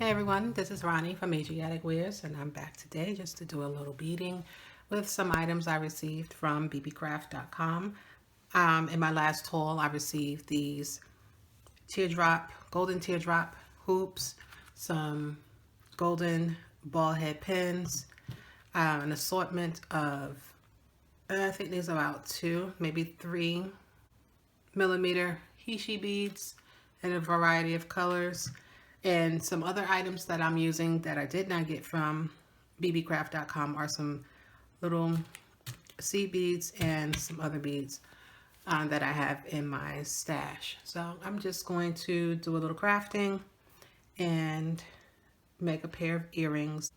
Hey everyone, this is Ronnie from Asiatic Wears, and I'm back today just to do a little beading with some items I received from bbcraft.com. In my last haul, I received these golden teardrop hoops, some golden ball head pins, an assortment of, I think these are about 2, maybe 3 millimeter Hishi beads in a variety of colors, and some other items that I'm using that I did not get from bbcraft.com are some little seed beads and some other beads that I have in my stash. So I'm just going to do a little crafting and make a pair of earrings.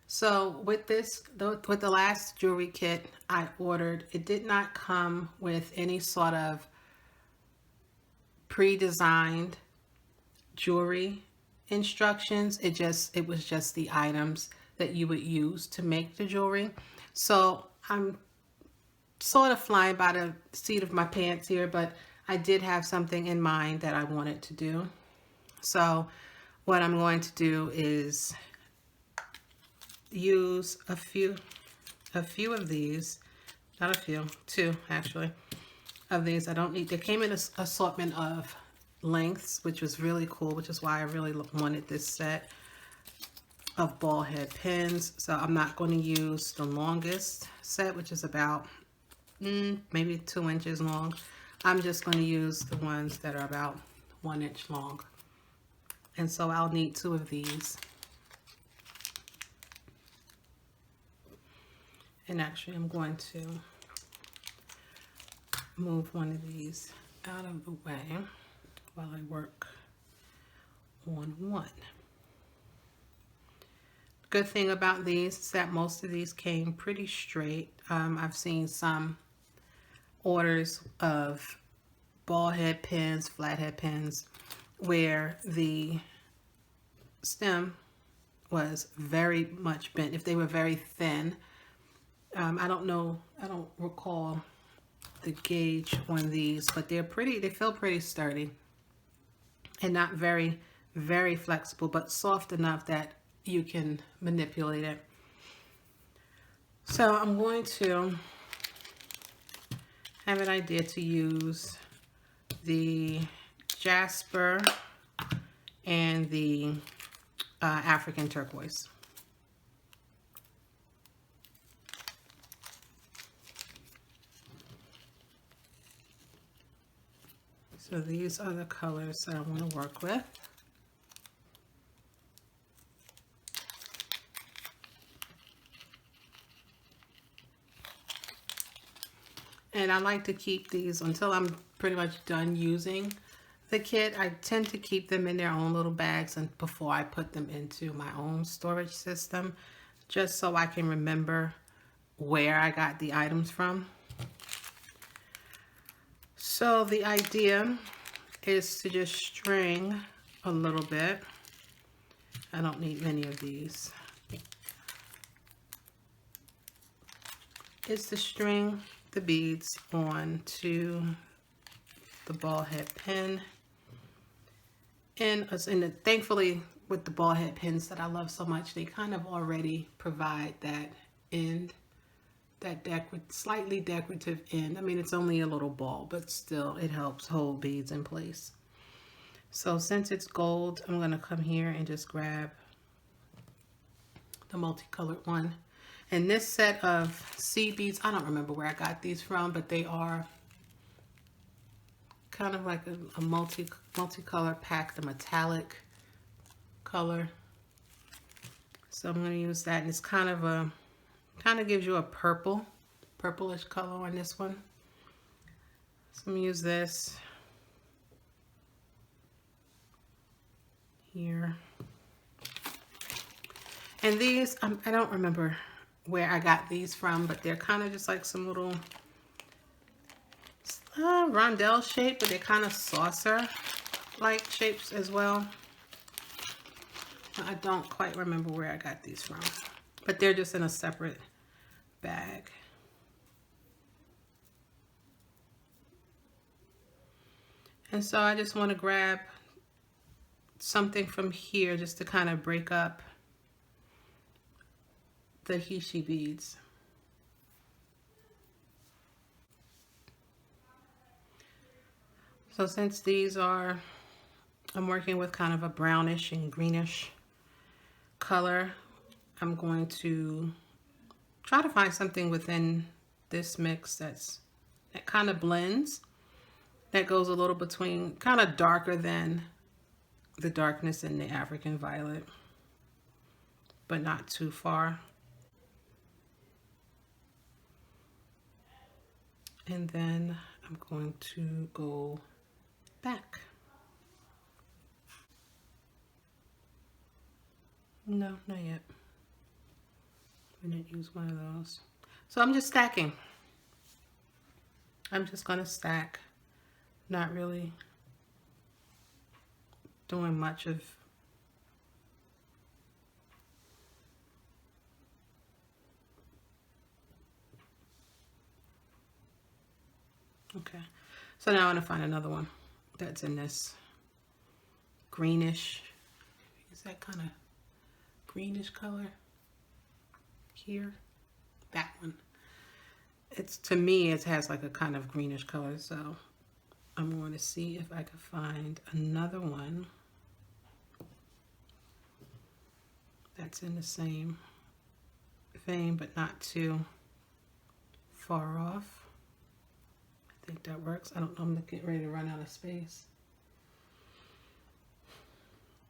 So with with the last jewelry kit I ordered, it did not come with any sort of pre-designed jewelry instructions. It was just the items that you would use to make the jewelry. So I'm sort of flying by the seat of my pants here, but I did have something in mind that I wanted to do. So what I'm going to do is use a few of these, not a few, 2 actually, of these. I don't need, they came in an assortment of lengths, which was really cool, which is why I really wanted this set of ball head pins. So I'm not going to use the longest set, which is about maybe 2 inches long. I'm just going to use the ones that are about 1 inch long. And so I'll need 2 of these. And actually I'm going to move one of these out of the way while I work on one. Good thing about these is that most of these came pretty straight. I've seen some orders of ball head pins, flathead pins, where the stem was very much bent. If they were very thin, I don't recall the gauge on these, but they feel pretty sturdy and not very, very flexible, but soft enough that you can manipulate it. So I'm going to have an idea to use the jasper and the African turquoise. So these are the colors that I want to work with. And I like to keep these until I'm pretty much done using the kit. I tend to keep them in their own little bags and before I put them into my own storage system, just so I can remember where I got the items from. So the idea is to just string a little bit. I don't need many of these. Is to string the beads onto the ball head pin. And thankfully with the ball head pins that I love so much, they kind of already provide that end, that slightly decorative end. I mean, it's only a little ball, but still it helps hold beads in place. So since it's gold, I'm going to come here and just grab the multicolored one. And this set of seed beads, I don't remember where I got these from, but they are kind of like a multicolor pack, the metallic color. So I'm going to use that, and it's kind of gives you a purplish color on this one. So I'm going to use this here. And these, I don't remember where I got these from, but they're kind of just like some little rondelle shape, but they're kind of saucer-like shapes as well. I don't quite remember where I got these from, but they're just in a separate bag. And so I just want to grab something from here just to kind of break up the Hishi beads. So since these are, I'm working with kind of a brownish and greenish color, I'm going to try to find something within this mix that kind of blends, that goes a little between, kind of darker than the darkness in the African violet, but not too far. And then I'm going to go back. No, not yet. I didn't use one of those. So I'm just stacking. I'm just gonna stack, not really doing much of okay. So now I want to find another one that's in this greenish, is that kind of greenish color here? That one. It's, to me, it has like a kind of greenish color, so I'm going to see if I can find another one that's in the same vein, but not too far off. I think that works. I don't know, I'm getting ready to run out of space.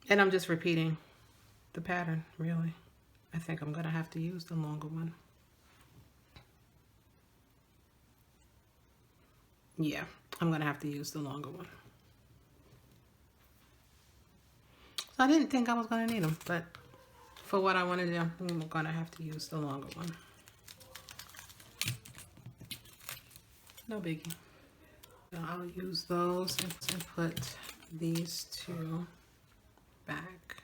And I'm just repeating the pattern, really. I think I'm gonna have to use the longer one. Yeah, I'm gonna have to use the longer one. So I didn't think I was gonna need them, but for what I want to do, I'm gonna have to use the longer one. No biggie. So I'll use those and put these two back,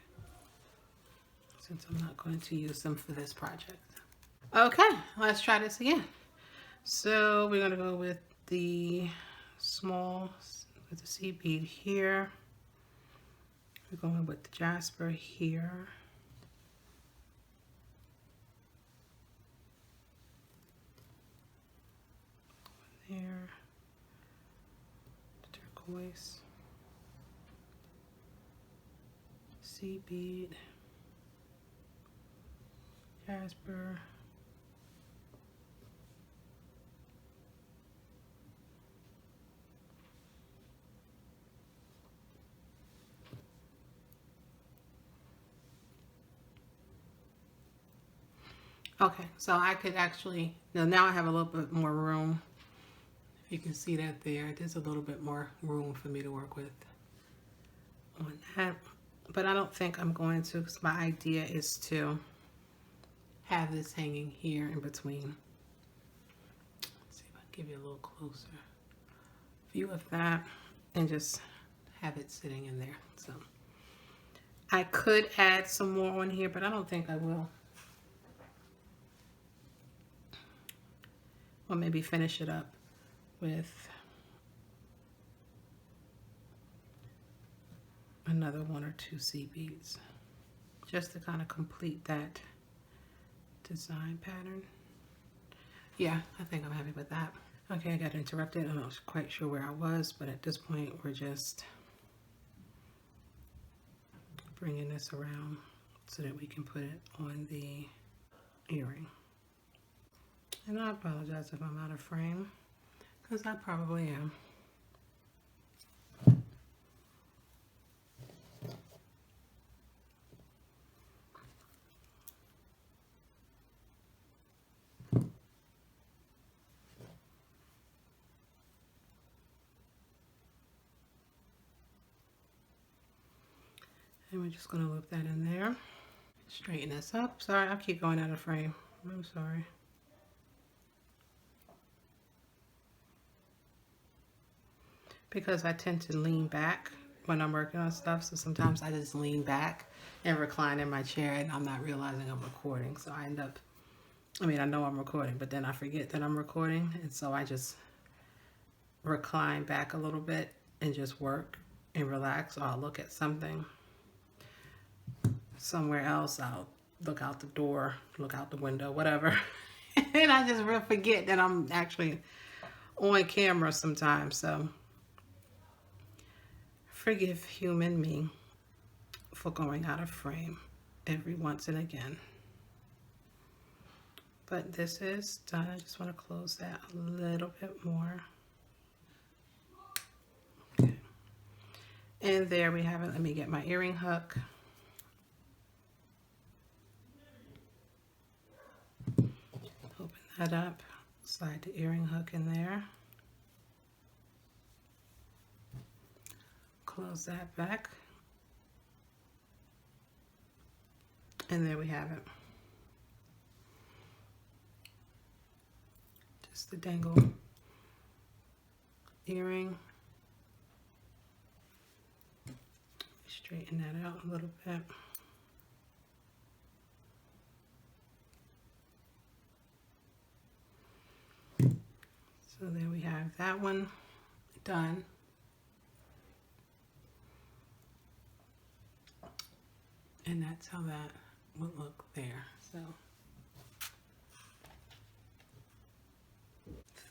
since I'm not going to use them for this project. Okay, let's try this again. So we're gonna go with the small, with the seed bead here. We're going with the jasper here. There. The turquoise. Seed bead. Jasper. Okay, so I could actually, now I have a little bit more room. If you can see that there, there's a little bit more room for me to work with on that. But I don't think I'm going to, because my idea is to have this hanging here in between. Let's see if I can give you a little closer view of that and just have it sitting in there. So I could add some more on here, but I don't think I will. Or maybe finish it up with another one or two seed beads, just to kind of complete that design pattern. Yeah, I think I'm happy with that. Okay, I got interrupted. I'm not quite sure where I was, but at this point we're just bringing this around so that we can put it on the earring. And I apologize if I'm out of frame, because I probably am. And we're just going to loop that in there. Straighten this up. Sorry, I keep going out of frame. I'm sorry. Because I tend to lean back when I'm working on stuff, so sometimes I just lean back and recline in my chair and I'm not realizing I'm recording. So I end up, I know I'm recording, but then I forget that I'm recording, and so I just recline back a little bit and just work and relax, or I'll look at something. somewhere else, I'll look out the door, look out the window, whatever. And I just real forget that I'm actually on camera sometimes. So forgive human me for going out of frame every once and again. But this is done. I just want to close that a little bit more. Okay. And there we have it. Let me get my earring hook. Open that up. Slide the earring hook in there. Close that back. And there we have it. Just the dangle earring. Straighten that out a little bit. So there we have that one done. And that's how that would look there. So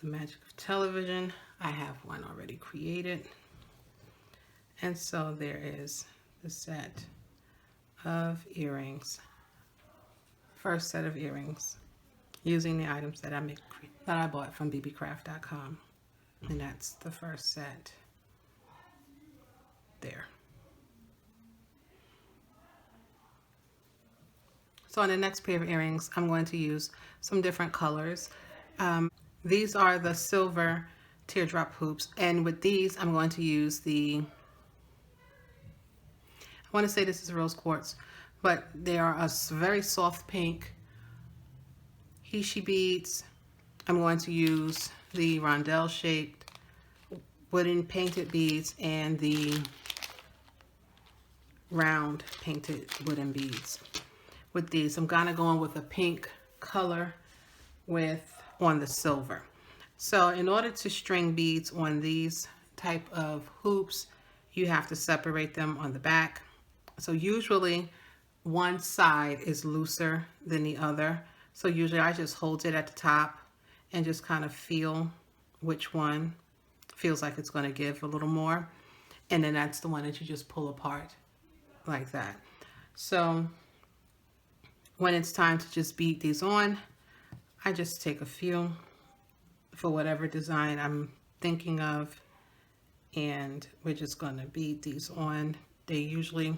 the magic of television. I have one already created. And so there is the set of earrings. First set of earrings using the items that I bought from bbcraft.com. And that's the first set there. So on the next pair of earrings, I'm going to use some different colors. These are the silver teardrop hoops, and with these I'm going to use I want to say this is rose quartz, but they are a very soft pink. Heishi beads. I'm going to use the rondelle shaped wooden painted beads and the round painted wooden beads. With these, I'm gonna go in with a pink color on the silver. So in order to string beads on these type of hoops, you have to separate them on the back. So usually one side is looser than the other. So usually I just hold it at the top and just kind of feel which one feels like it's going to give a little more. And then that's the one that you just pull apart like that. So when it's time to just bead these on, I just take a few for whatever design I'm thinking of, and we're just going to bead these on. They usually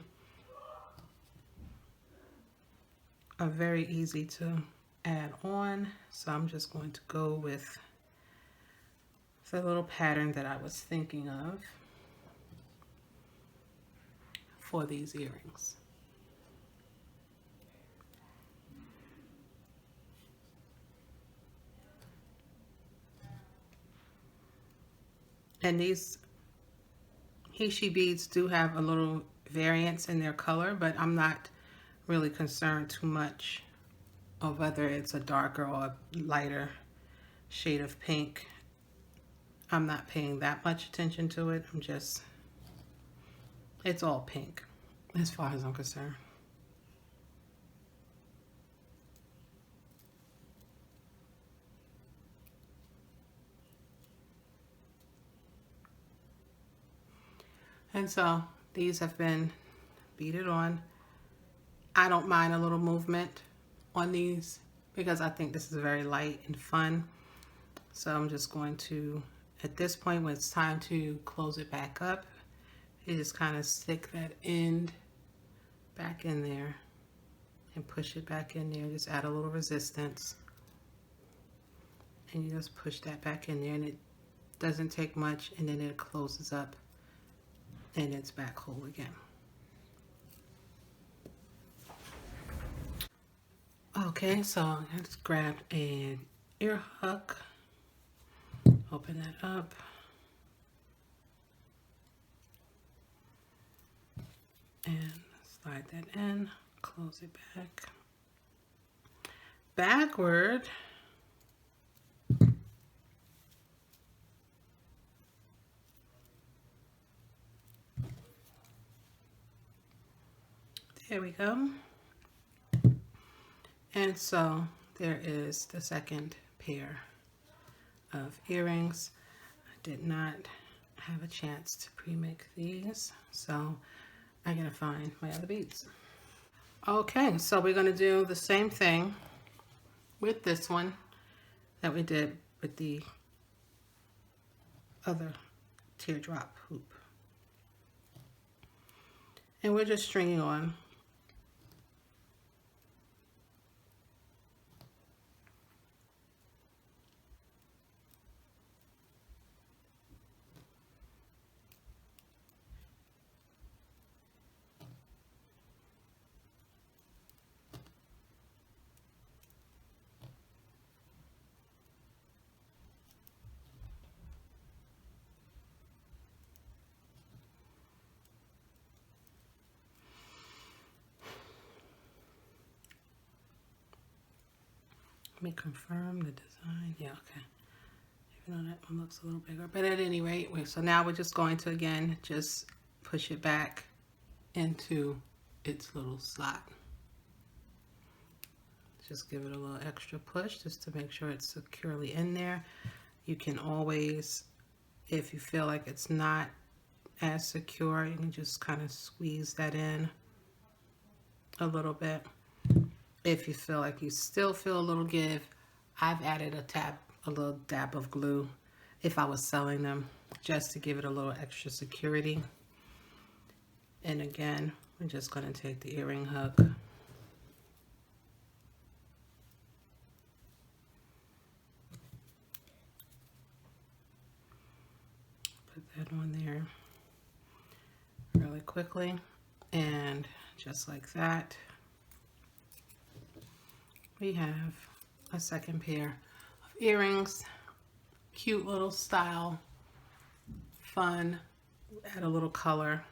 are very easy to add on, so I'm just going to go with the little pattern that I was thinking of for these earrings. And these Heishi beads do have a little variance in their color, but I'm not really concerned too much of whether it's a darker or a lighter shade of pink. I'm not paying that much attention to it. It's all pink as far as I'm concerned. And so these have been beaded on. I don't mind a little movement on these because I think this is very light and fun. So I'm just going to, at this point when it's time to close it back up, you just kind of stick that end back in there and push it back in there. Just add a little resistance. And you just push that back in there, and it doesn't take much, and then it closes up and it's back whole again. Okay, so I just grabbed an ear hook, open that up, and slide that in, close it back. Backward, there we go. And so there is the second pair of earrings. I did not have a chance to pre-make these, so I gotta find my other beads. Okay, so we're gonna do the same thing with this one that we did with the other teardrop hoop. And we're just stringing on. Let me confirm the design. Yeah, okay. Even though that one looks a little bigger. But at any rate, so now we're just going to, again, just push it back into its little slot. Just give it a little extra push just to make sure it's securely in there. You can always, if you feel like it's not as secure, you can just kind of squeeze that in a little bit. If you feel like you still feel a little give, I've added a little dab of glue if I was selling them, just to give it a little extra security. And again, we're just going to take the earring hook, put that on there really quickly, and just like that, we have a second pair of earrings. Cute little style, fun, add a little color.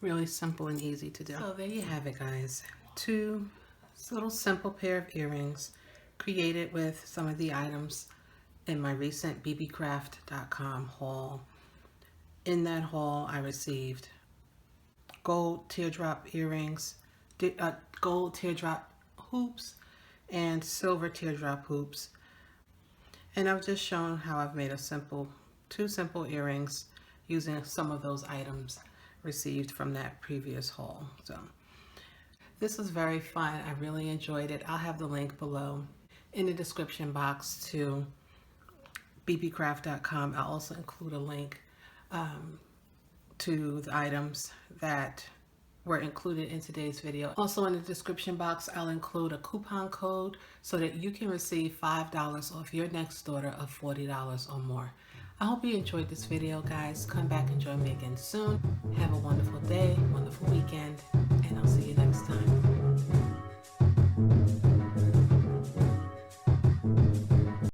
Really simple and easy to do. So there you have it, guys. Two little simple pair of earrings created with some of the items in my recent bbcraft.com haul. In that haul, I received gold teardrop earrings, gold teardrop hoops, and silver teardrop hoops. And I've just shown how I've made two simple earrings using some of those items received from that previous haul. So this was very fun. I really enjoyed it. I'll have the link below in the description box to bbcraft.com. I'll also include a link to the items that were included in today's video. Also in the description box, I'll include a coupon code so that you can receive $5 off your next order of $40 or more. I hope you enjoyed this video, guys. Come back and join me again soon. Have a wonderful day.